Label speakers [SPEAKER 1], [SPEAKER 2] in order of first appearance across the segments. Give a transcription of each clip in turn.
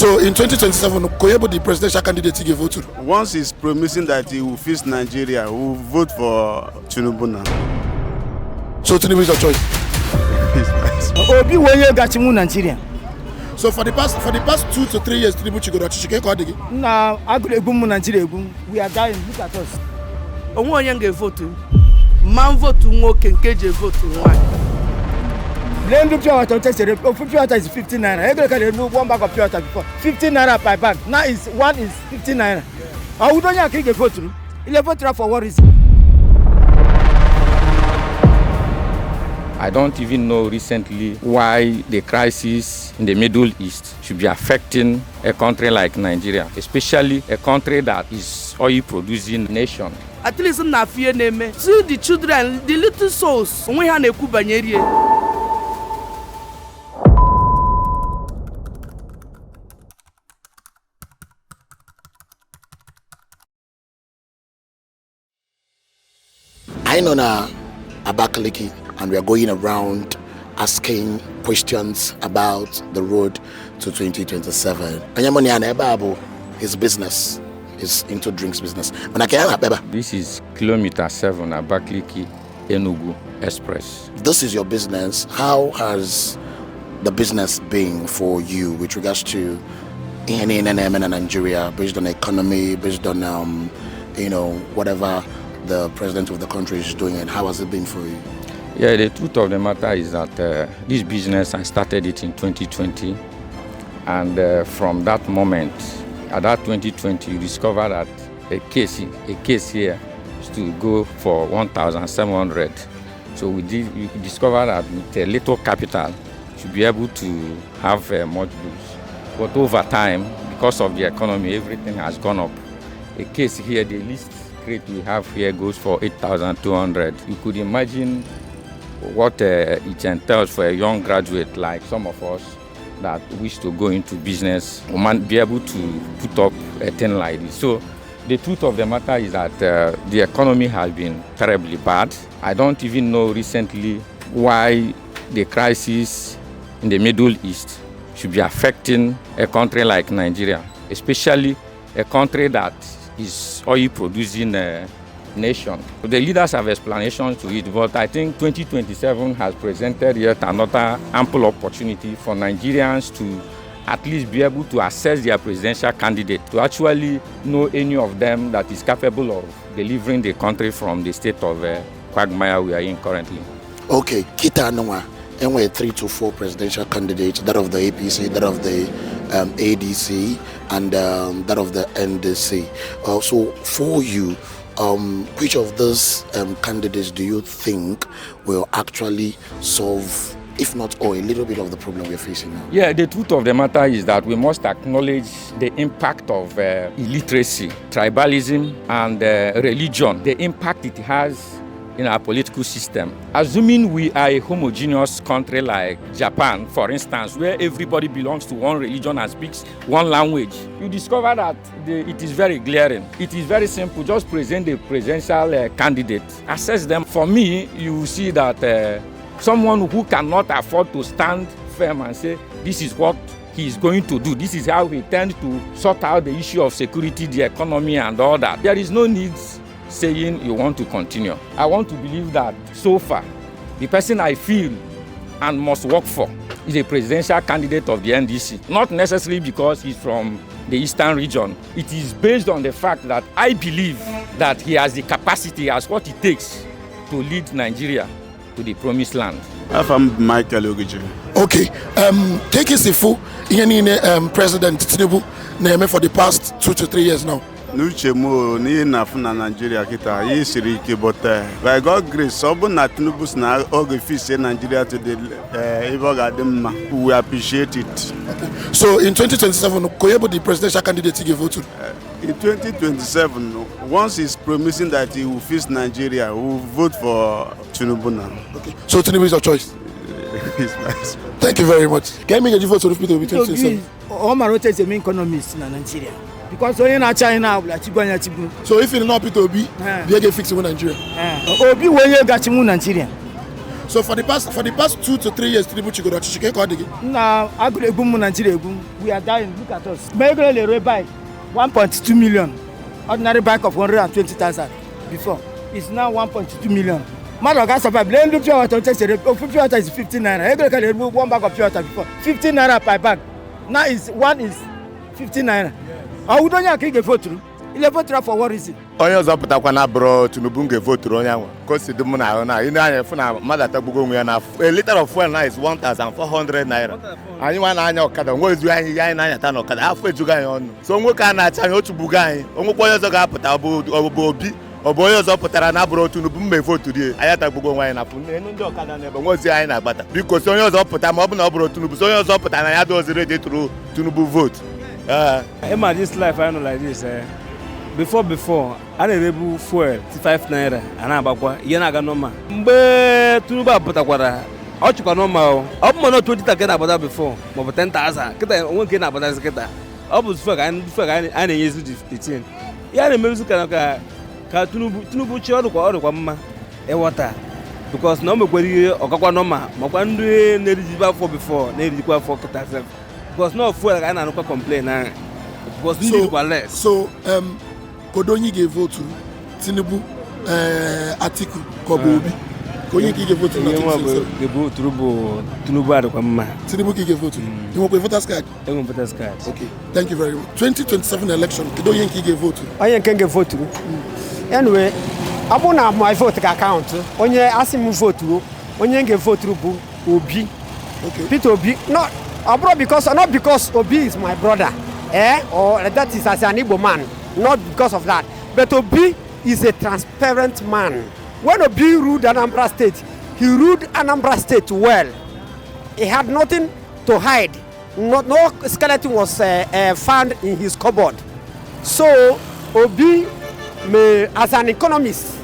[SPEAKER 1] So in 2027, Koyebo, the presidential candidate, he vote to.
[SPEAKER 2] Once he's promising that he will fix Nigeria, we will vote for Tinubu now.
[SPEAKER 1] So Tinubu is your choice.
[SPEAKER 3] Obi Woye Gachimu Nigeria.
[SPEAKER 1] So for the past 2 to 3 years, Tinubu Chigoda Chike Kwadigi.
[SPEAKER 3] Now Agregumu Nigeria, we are dying. Look at us.
[SPEAKER 4] Omo yange vote. Man vote nwoke nkeje vote nwanyi.
[SPEAKER 3] Blame the pure water test. Pure water is 15 naira. Every can know one bag of pure water before 15 naira per bag. Now one is 15 naira. I would only agree vote through. You vote for what reason?
[SPEAKER 5] I don't even know recently why the crisis in the Middle East should be affecting a country like Nigeria, especially a country that is oil producing nation.
[SPEAKER 4] At least na fear name. See the children, the little souls. We have neku banyeri.
[SPEAKER 1] I know now Abakaliki, and we are going around asking questions about the road to 2027. Anyamoni Anebabu, his business is into drinks business.
[SPEAKER 5] This is kilometer 7 Abakaliki Enugu Express.
[SPEAKER 1] This is your business. How has the business been for you with regards to NNM and Nigeria, based on the economy, based on whatever the president of the country is doing, and how has it been for you?
[SPEAKER 5] Yeah, the truth of the matter is that this business, I started it in 2020, and from that moment, at that 2020, you discover that a case here is to go for 1,700. So we discovered that with a little capital, you should be able to have much goods. But over time, because of the economy, everything has gone up. A case here, the least crate we have here goes for 8,200. You could imagine what it entails for a young graduate like some of us that wish to go into business, we might be able to put up a thing like this. So the truth of the matter is that the economy has been terribly bad. I don't even know recently why the crisis in the Middle East should be affecting a country like Nigeria, especially a country that is oil producing nation. The leaders have explanations to it, but I think 2027 has presented yet another ample opportunity for Nigerians to at least be able to assess their presidential candidate, to actually know any of them that is capable of delivering the country from the state of quagmire we are in currently. Okay,
[SPEAKER 1] Kita Noah, and we're 3 to 4 presidential candidates, that of the APC, that of the ADC, and that of the NDC. So for you, which of those candidates do you think will actually solve, if not all, a little bit of the problem we're facing now? Yeah, the truth of the matter is that we must acknowledge the impact of illiteracy, tribalism, and religion, the impact it has in our political system. Assuming we are a homogeneous country like Japan, for instance, where everybody belongs to one religion and speaks one language, you discover that it is very glaring. It is very simple. Just present the presidential candidate. Assess them. For me, you see that someone who cannot afford to stand firm and say, this is what he is going to do. This is how he tends to sort out the issue of security, the economy, and all that. There is no need saying you want to continue. I want to believe that so far, the person I feel and must work for is a presidential candidate of the NDC. Not necessarily because he's from the eastern region. It is based on the fact that I believe that he has the capacity, he has what it takes to lead Nigeria to the promised land.
[SPEAKER 2] I'm Michael Ogiji.
[SPEAKER 1] Okay, take his full President Tinubu for the past 2 to 3 years now.
[SPEAKER 2] Nuchemo ni nafuna Nigeria kita yi siriki but by God grace obu na Tinubu na ogifise Nigeria to the Ivogadema. We appreciate it.
[SPEAKER 1] Okay. So in 2027, Koyebo, the presidential candidate, he vote to?
[SPEAKER 2] In 2027, once he's promising that he will fix Nigeria, we will vote for Tinubu now. Okay. So Tinubu is your choice? Thank you very much. Can you vote to repeat between 2027?
[SPEAKER 3] Omar is the main economist in Nigeria. Because when you China,
[SPEAKER 1] so if you not Peter Obi, they get fixed in Nigeria.
[SPEAKER 3] Obi Woye Gachimu Nigeria.
[SPEAKER 1] So for the past 2 to 3 years, Tinubu Chigodo Chichike Kodigi.
[SPEAKER 3] Now, Nigeria, we are dying. Look at us. Regularly buy 1.2 million. Ordinary bike of 120,000 before. It's now 1.2 million. Mother survive. Let me pure water. Pure water is 15 naira. Regularly one bag of pure water before 15 naira per bag. Now one is 15 naira. I would not get vote through. Ile vote for what reason?
[SPEAKER 6] Onye ọzọ pụtakwa na bro Tinubu ga-vote onye ahụ kosi dị m na na ị anya fụ na mmadụ atagbugo onwe ya na a liter of fuel now is 1,400 naira. Anyị nwa na-anya ọkada nwe ezu anyị na-anyata na ọkada afọ ejugo anyị ọnụ. So nwoke a na-acha anyị otu bugo anyị onwekwa onye ọzọ ga-apụta ọ bụ Obi ọ bụ onye ọzọ pụtara na bro Tinubu mme vote rie anyị atagbugo onwe anyị na fụ ndị ọkada na ebe nwezi anyị na-agbata biko si onye ọzọ pụta ma ọ bụ na ọ bụrụ Tinubu si onye ọzọ pụta na ya doziri dị tụrụ Tinubu vote.
[SPEAKER 7] Emma, this life I know like this. Before, I na-erebu fuel 5 naira a na-agbakwa ihe na-aga normal. Mgbe Tinubu apụtakwara ọ chịkwa normal ọ bụ mana 20 ka na-agbata before ma ọ bụ 10,000 kịta onwe nke na-agbatazi kịta ọ bụ fuel ka a na-enyezi 15. Ya na-emezi ka Tinubu chi ọdụkwa mma ịghọta because na o mekwere ihe ọkakwa normal makwa ndị na-erijibe afọ before na-erijikwa afọ kịta because no fuel ka a na-anụkwa complain na because ndị dịkwa less.
[SPEAKER 1] So Kodonyi gave vote to Tinubu, Atiku, Kobobi. Kodonyi gave vote to
[SPEAKER 7] Tinubu Adekwamma.
[SPEAKER 1] Tinubu gave vote to. You want a voter's card?
[SPEAKER 7] I want voters card.
[SPEAKER 1] Okay, thank you very much. 2027 election, Kodonyi gave vote to.
[SPEAKER 3] Onye nke vote to. Anyway, abuna my vote account. Onye asim vote to. Onye nke vote to bu Obi.
[SPEAKER 1] Okay.
[SPEAKER 3] Peter Obi. Not because Obi is my brother. Or that is as an Igbo man. Not because of that. But Obi is a transparent man. When Obi ruled Anambra State, he ruled Anambra State well. He had nothing to hide. No skeleton was found in his cupboard. So Obi, as an economist,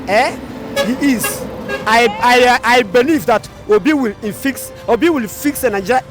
[SPEAKER 3] he is. I believe that Obi will fix the Nigeria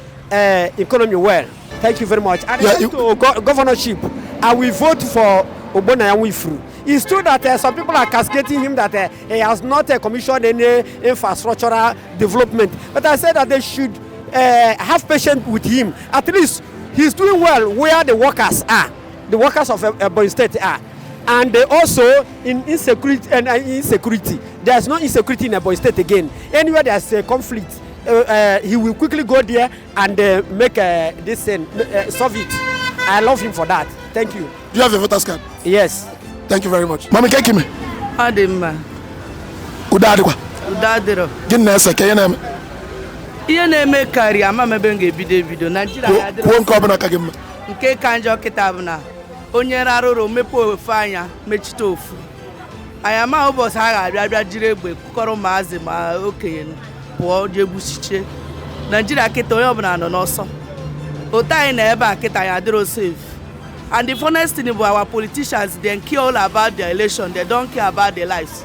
[SPEAKER 3] economy well. Thank you very much. And to governorship, I will vote for Obona Wifru. It's true that some people are cascading him that he has not commissioned any infrastructural development. But I said that they should have patience with him. At least he's doing well where the workers are. The workers of Ebonyi State are. And also in insecurity. There's no insecurity in Ebonyi State again. Anywhere there's a conflict, he will quickly go there and make this solve it. I love him for that. Thank you.
[SPEAKER 1] Do you have a voter's card?
[SPEAKER 3] Yes.
[SPEAKER 1] Thank you very much. Mami Kekime.
[SPEAKER 4] Adimma.
[SPEAKER 1] Udadikwa.
[SPEAKER 4] Udadiro.
[SPEAKER 1] Gịnị na-ese ka ihe na-eme?
[SPEAKER 4] Ihe na-eme karịa ama m ebe m ga-ebido Nigeria ya dịrị.
[SPEAKER 1] Kwuo nke ọbụla ka gị mma.
[SPEAKER 4] Nke ka njọ kịta bụ na onye rarụrụ mepe ofu anya mechite ofu. Anyị ama ụbọchị ha ga-abịa jiri egbe kụkọrọ maazị ma okenye pụọ jee gbuchiche. Nigeria kịta onye ọbụla nọ n'ọsọ. Otu anyị na ebe a kịta ya adịrọ safe. And the funniest thing about our politicians, they care all about their election. They don't care about their lives.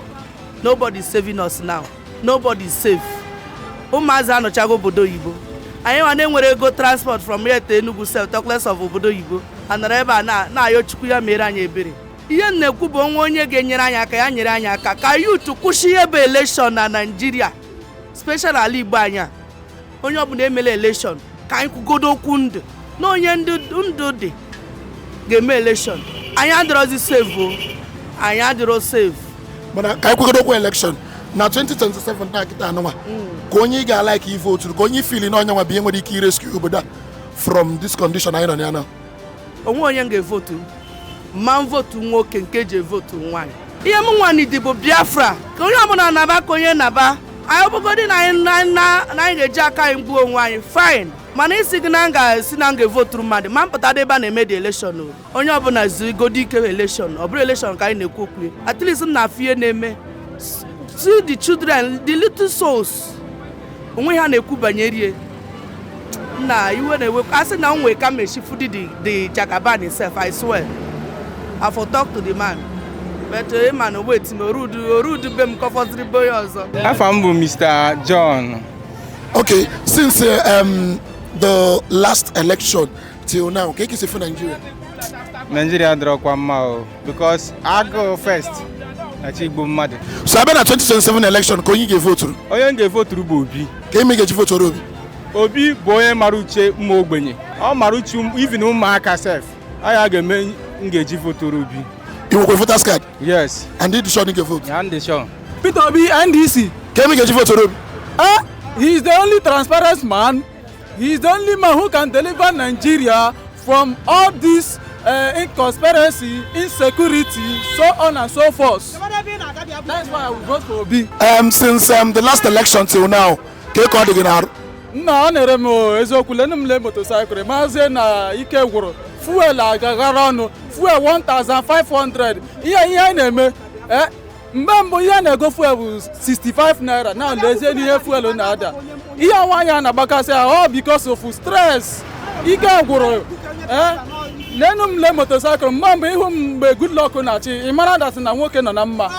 [SPEAKER 4] Nobody is saving us now. Nobody is safe. Ụmụazị anọchago obodo oyibo. Anyị nwa na-enwere ego transport from here to Enugu South, talk less of obodo oyibo. Anọrọ ebe a na-ayọ Chukwu ya mere anyị ebere. Ihe na-ekwu bụ onye ga-enyere anyị aka ya nyere anyị aka ka youth kwụsị ebe election na Nigeria, special ala Igbo anya. Onye ọbụla emele election ka anyị kwugodo okwu ndụ na onye ndụ dị ga-eme election. Anyị adịrọzi save. Anyị adịrọ save.
[SPEAKER 1] Mana ka anyị kwugodo okwu election na 2027 na kita anụnwa ka onye ị ga-alike i vote ka onye feel na onye nwa bụ nwere ike rescue obodo from this condition anyị nọ ya na.
[SPEAKER 4] Onwe onye ga-evotu ma m votu nwoke nke je votu nwaanyị. Ihe m nwanyị dị bụ Biafra ka onye ọbụla naba ka onye naba. Anyị ọbụgodị na anyị ga-eji aka anyị gbuo onwe anyị fine. Mana isi gị na ga-esi na ga-evotu mmadụ ma mpụta ebe a na-eme the election onye ọbụla zigodi ike election ọ bụrụ election ka anyị na-ekwu okwu. At least m na-afụ ihe na-eme. See the children, the little souls. Onwe ha na-ekwu banyere na iwe na-ewe asị na nwe ka meshifu the Jagaban himself, I swear. I for talk to the man. But man wait me orudu be m comfortable boy ọzọ.
[SPEAKER 8] Afa m bụ Mr. John.
[SPEAKER 1] Okay, since the last election till now, can you say for Nigeria?
[SPEAKER 8] Nigeria draw kwa mma because I go first. Achigbo mmadụ.
[SPEAKER 1] So abịa na 2027 election ka onye ga-evotu.
[SPEAKER 8] Onye m ga-evoturu bụ Obi.
[SPEAKER 1] Ka eme ga-eji voturu Obi.
[SPEAKER 8] Obi bụ onye mara uche ụmụ ogbenye. Ọ mara uche even ụmụaka sef. Anyị ga-eme m ga-eji voturu Obi.
[SPEAKER 1] You nwekwa voters card?
[SPEAKER 8] Yes.
[SPEAKER 1] And did sure nigga vote?
[SPEAKER 8] Yeah, ndị sure.
[SPEAKER 3] Peter Obi, NDC.
[SPEAKER 1] Ka eme ga-eji voturu Obi.
[SPEAKER 3] He is the only transparent man. He is the only man who can deliver Nigeria from all this inconspiracy, insecurity, so on and so forth. That's why I will vote for Obi.
[SPEAKER 1] Since the last election till now, ke ka ọ dị gị n'arụ?
[SPEAKER 3] Nna ọ na-ere m eziokwu lenu m le motosaịkụl maazị na ike gwụrụ fuel agagara ọnụ fuel 1500 ihe anyị na-eme mgbe mbụ ihe na-ego fuel bụ 65 naira na lezie n'ihe fuel na-ada ihe nwaanyị a na-agbakasị ahụ because of stress ike gwụrụ lenu m le motosaịkụl mgbe mbụ ihu mgbe Goodluck na-achị ị mara dasị na nwoke nọ na mma.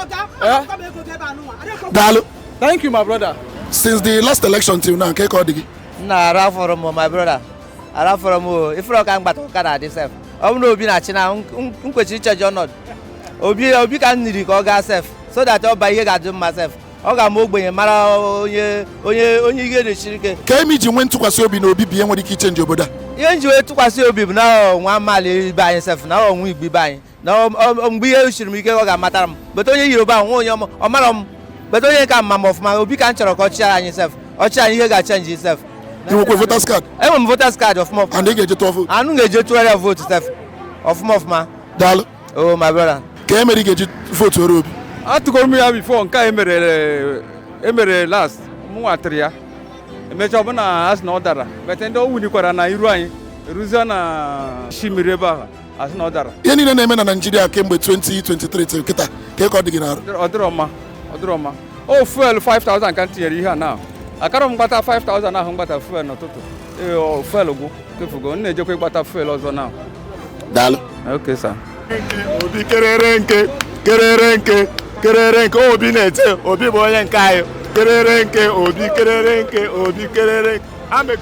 [SPEAKER 1] Daalụ.
[SPEAKER 3] Thank you my brother.
[SPEAKER 1] Since the last election till now, ke ka ọ dị gị?
[SPEAKER 9] Nah, Raforo, my brother. Raforo, if you can but can yourself. I will not be a china, unquestioned or not. Obi can need to self so that all by here I do myself. Oga Mogbe, Mara, only get a shirike.
[SPEAKER 1] Came you went to Kwasiobi no BB and what you change your brother.
[SPEAKER 9] You enjoy to Kwasiobi now, 1 mile by himself now, we be buying. Now, we should make a matter, but only you buy one or madam. But only can mamma of my Obi can't or yourself. Or you got change yourself.
[SPEAKER 1] You work with voters card?
[SPEAKER 9] I want voters card of more.
[SPEAKER 1] And they get you to vote?
[SPEAKER 9] I don't get you to vote stuff of more, ma.
[SPEAKER 1] Dal.
[SPEAKER 9] Oh, my brother.
[SPEAKER 1] Can you get you vote to Ruby?
[SPEAKER 5] I took me before and Emere last Muatria. Mechobana has no dara. But I know you got an Iran, Ruzana Shimireba as no dara.
[SPEAKER 1] Any name in Nigeria came with 2023 to Kita. Take out the Ginar.
[SPEAKER 5] Odroma. Oh, fuel 5,000 can't hear here now. I can't butter 5,000 now, but a fuel not to. Oh, fellow go. If you go, need to butter fuel also now.
[SPEAKER 1] Dal.
[SPEAKER 5] Okay, sir.
[SPEAKER 6] Obi kererenke, Obi nete, Obi boyenkayo, Obi kererenke, Obi kererenke. I'm a